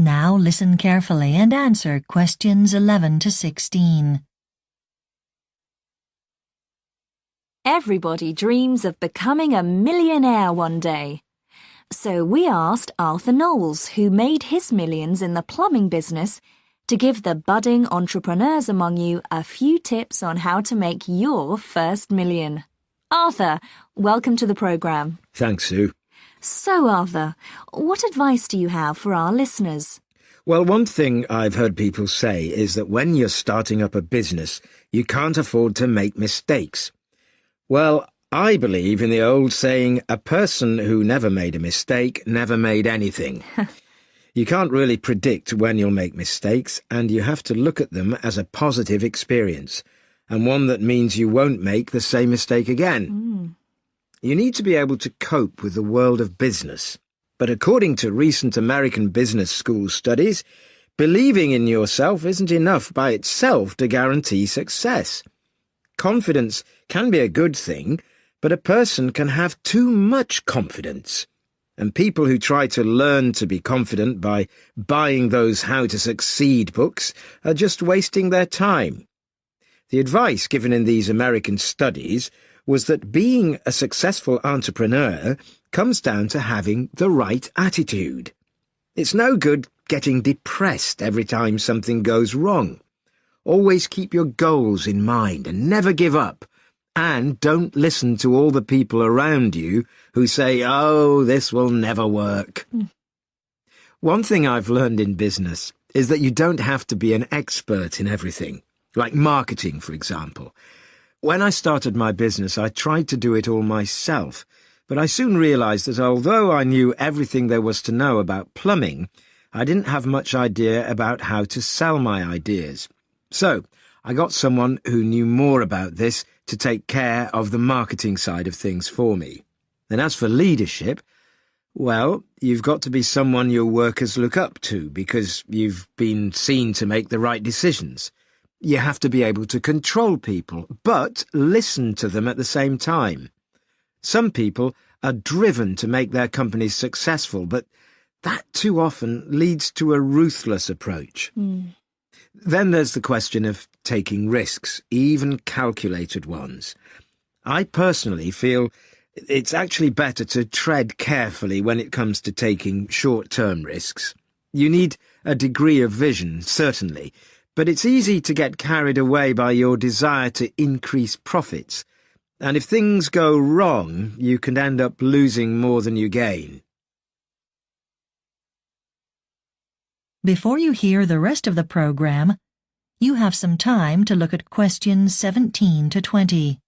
Now listen carefully and answer questions 11 to 16. Everybody dreams of becoming a millionaire one day. So we asked Arthur Knowles, who made his millions in the plumbing business, to give the budding entrepreneurs among you a few tips on how to make your first million. Arthur, welcome to the program. Thanks, Sue. So, Arthur, what advice do you have for our listeners? Well, one thing I've heard people say is that when you're starting up a business, you can't afford to make mistakes. Well, I believe in the old saying, a person who never made a mistake never made anything. You can't really predict when you'll make mistakes, and you have to look at them as a positive experience, and one that means you won't make the same mistake again. You need to be able to cope with the world of business. But according to recent American business school studies, believing in yourself isn't enough by itself to guarantee success. Confidence can be a good thing, but a person can have too much confidence. And people who try to learn to be confident by buying those How to Succeed books are just wasting their time. The advice given in these American studies was that being a successful entrepreneur comes down to having the right attitude. It's no good getting depressed every time something goes wrong. Always keep your goals in mind and never give up. And don't listen to all the people around you who say, "Oh, this will never work." One thing I've learned in business is that you don't have to be an expert in everything, like marketing, for example. When I started my business, I tried to do it all myself, but I soon realized that although I knew everything there was to know about plumbing, I didn't have much idea about how to sell my ideas. So I got someone who knew more about this to take care of the marketing side of things for me. And as for leadership, well, you've got to be someone your workers look up to because you've been seen to make the right decisions. You have to be able to control people, but listen to them at the same time. Some people are driven to make their companies successful, but that too often leads to a ruthless approach. Then there's the question of taking risks, even calculated ones. I personally feel it's actually better to tread carefully when it comes to taking short-term risks. You need a degree of vision, certainly, but it's easy to get carried away by your desire to increase profits. And if things go wrong, you can end up losing more than you gain. Before you hear the rest of the program, you have some time to look at questions 17 to 20.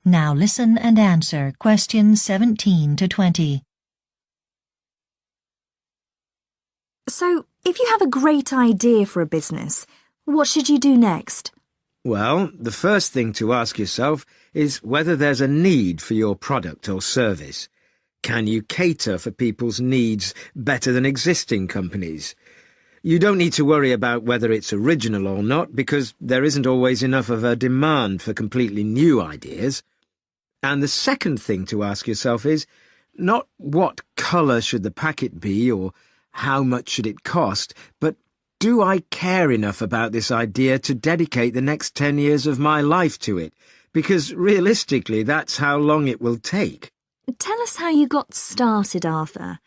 Now listen and answer questions 17 to 20. So, if you have a great idea for a business, what should you do next? Well, the first thing to ask yourself is whether there's a need for your product or service. Can you cater for people's needs better than existing companies? You don't need to worry about whether it's original or not, because there isn't always enough of a demand for completely new ideas. And the second thing to ask yourself is not what colour should the packet be or how much should it cost, but do I care enough about this idea to dedicate the next 10 years of my life to it? Because realistically, that's how long it will take. Tell us how you got started, Arthur.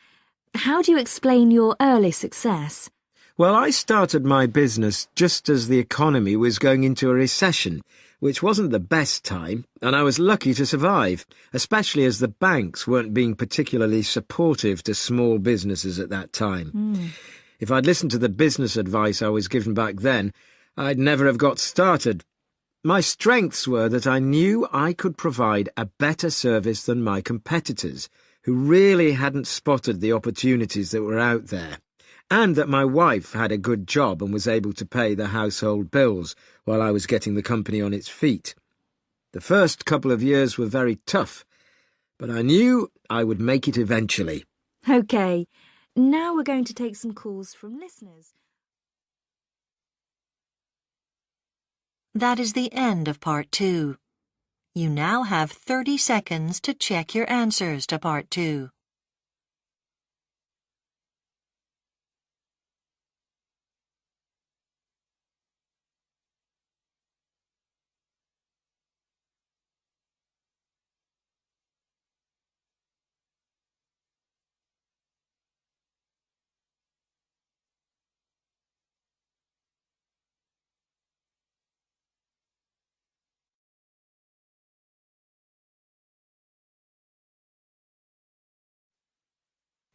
How do you explain your early success? Well, I started my business just as the economy was going into a recession, which wasn't the best time, and I was lucky to survive, especially as the banks weren't being particularly supportive to small businesses at that time. If I'd listened to the business advice I was given back then, I'd never have got started. My strengths were that I knew I could provide a better service than my competitors, who really hadn't spotted the opportunities that were out there, and that my wife had a good job and was able to pay the household bills while I was getting the company on its feet. The first couple of years were very tough, but I knew I would make it eventually. OK, now we're going to take some calls from listeners. That is the end of Part 2. You now have 30 seconds to check your answers to Part 2.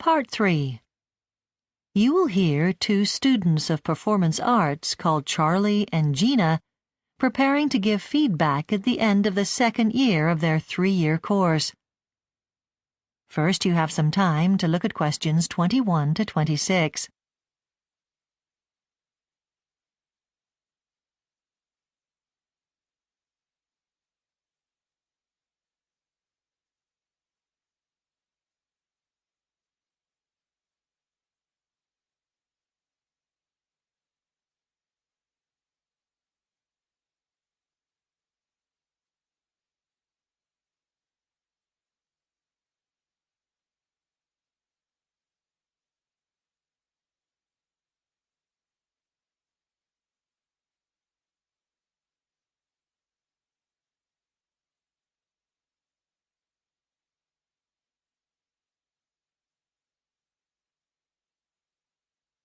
Part 3. You will hear two students of performance arts called Charlie and Gina preparing to give feedback at the end of the second year of their 3-year course. First, you have some time to look at questions 21 to 26.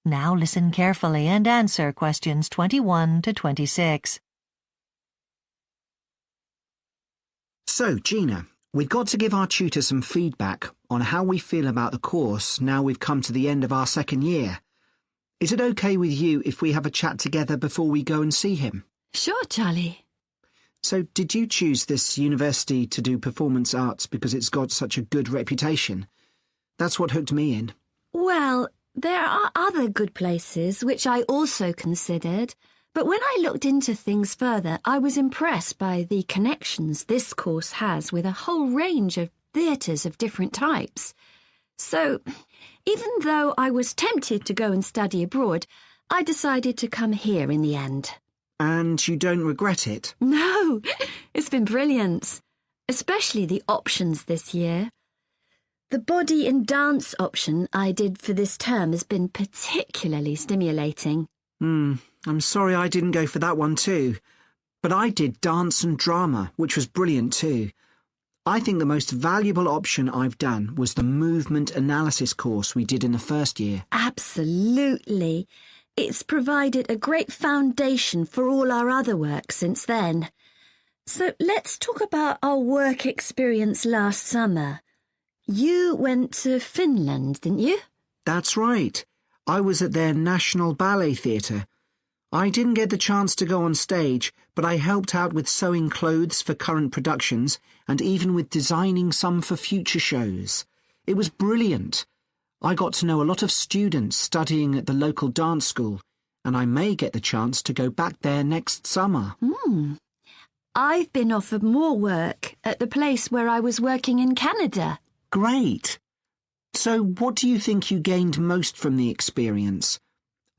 Now listen carefully and answer questions 21 to 26. So, Gina, we've got to give our tutor some feedback on how we feel about the course now we've come to the end of our second year. Is it okay with you if we have a chat together before we go and see him? Sure, Charlie. So, did you choose this university to do performance arts because it's got such a good reputation? That's what hooked me in. Well, there are other good places which I also considered, but when I looked into things further, I was impressed by the connections this course has with a whole range of theatres of different types. So, even though I was tempted to go and study abroad, I decided to come here in the end. And you don't regret it? No, it's been brilliant, especially the options this year. The body and dance option I did for this term has been particularly stimulating. I'm sorry I didn't go for that one too. But I did dance and drama, which was brilliant too. I think the most valuable option I've done was the movement analysis course we did in the first year. Absolutely. It's provided a great foundation for all our other work since then. So let's talk about our work experience last summer. You went to Finland, didn't you? That's right. I was at their National Ballet Theatre. I didn't get the chance to go on stage, but I helped out with sewing clothes for current productions and even with designing some for future shows. It was brilliant. I got to know a lot of students studying at the local dance school, and I may get the chance to go back there next summer. I've been offered more work at the place where I was working in Canada. Great. So what do you think you gained most from the experience?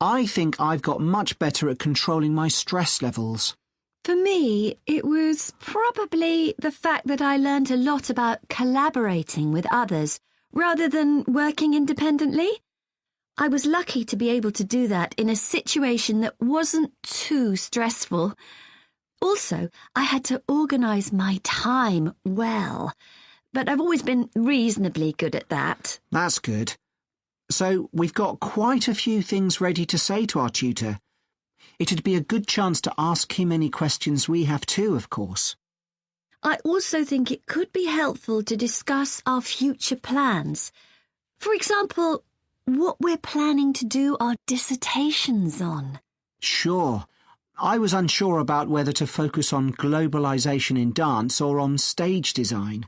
I think I've got much better at controlling my stress levels. For me, it was probably the fact that I learned a lot about collaborating with others rather than working independently. I was lucky to be able to do that in a situation that wasn't too stressful. Also, I had to organise my time well, but I've always been reasonably good at that. That's good. So we've got quite a few things ready to say to our tutor. It'd be a good chance to ask him any questions we have too, of course. I also think it could be helpful to discuss our future plans. For example, what we're planning to do our dissertations on. Sure. I was unsure about whether to focus on globalization in dance or on stage design.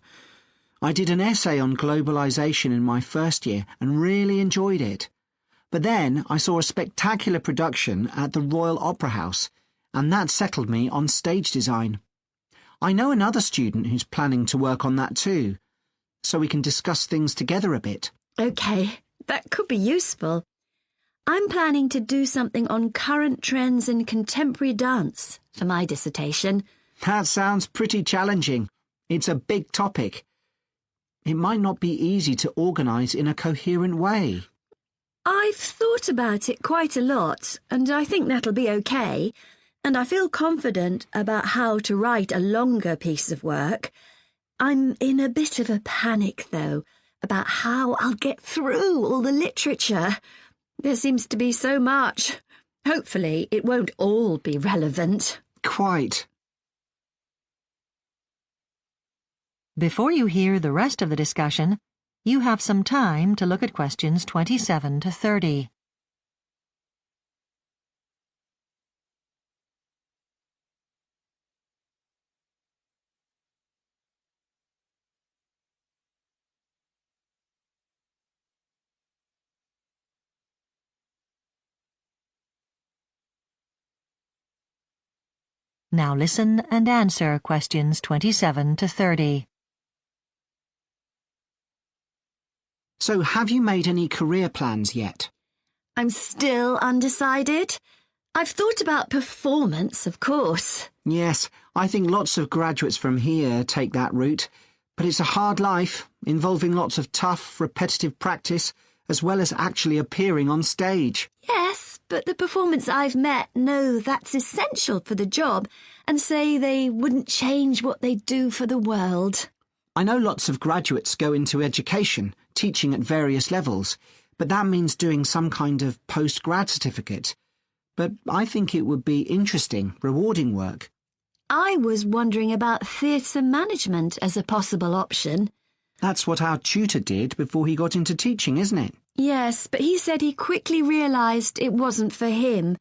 I did an essay on globalization in my first year and really enjoyed it. But then I saw a spectacular production at the Royal Opera House, and that settled me on stage design. I know another student who's planning to work on that too. so we can discuss things together a bit. OK, that could be useful. I'm planning to do something on current trends in contemporary dance for my dissertation. That sounds pretty challenging. It's a big topic. It might not be easy to organise in a coherent way. I've thought about it quite a lot, and I think that'll be OK. And I feel confident about how to write a longer piece of work. I'm in a bit of a panic, though, about how I'll get through all the literature. There seems to be so much. Hopefully, it won't all be relevant. Quite. Before you hear the rest of the discussion, you have some time to look at questions 27 to 30. Now listen and answer questions 27 to 30. So have you made any career plans yet? I'm still undecided. I've thought about performance, of course. Yes, I think lots of graduates from here take that route. But it's a hard life, involving lots of tough, repetitive practice, as well as actually appearing on stage. Yes, but the performance I've met know that's essential for the job and say they wouldn't change what they do for the world. I know lots of graduates go into education, teaching at various levels, but that means doing some kind of post-grad certificate. But I think it would be interesting, rewarding work. I was wondering about theatre management as a possible option. That's what our tutor did before he got into teaching, isn't it? Yes, but he said he quickly realised it wasn't for him.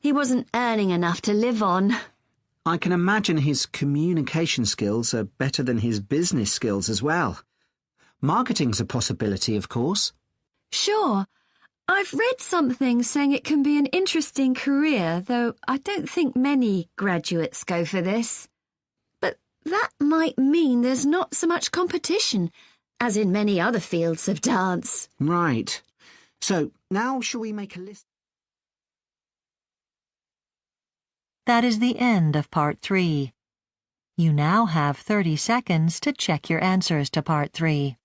He wasn't earning enough to live on. I can imagine his communication skills are better than his business skills as well. Marketing's a possibility, of course. Sure. I've read something saying it can be an interesting career, though I don't think many graduates go for this. But that might mean there's not so much competition, as in many other fields of dance. Right. So, now shall we make a list? That is the end of Part 3. You now have 30 seconds to check your answers to Part 3.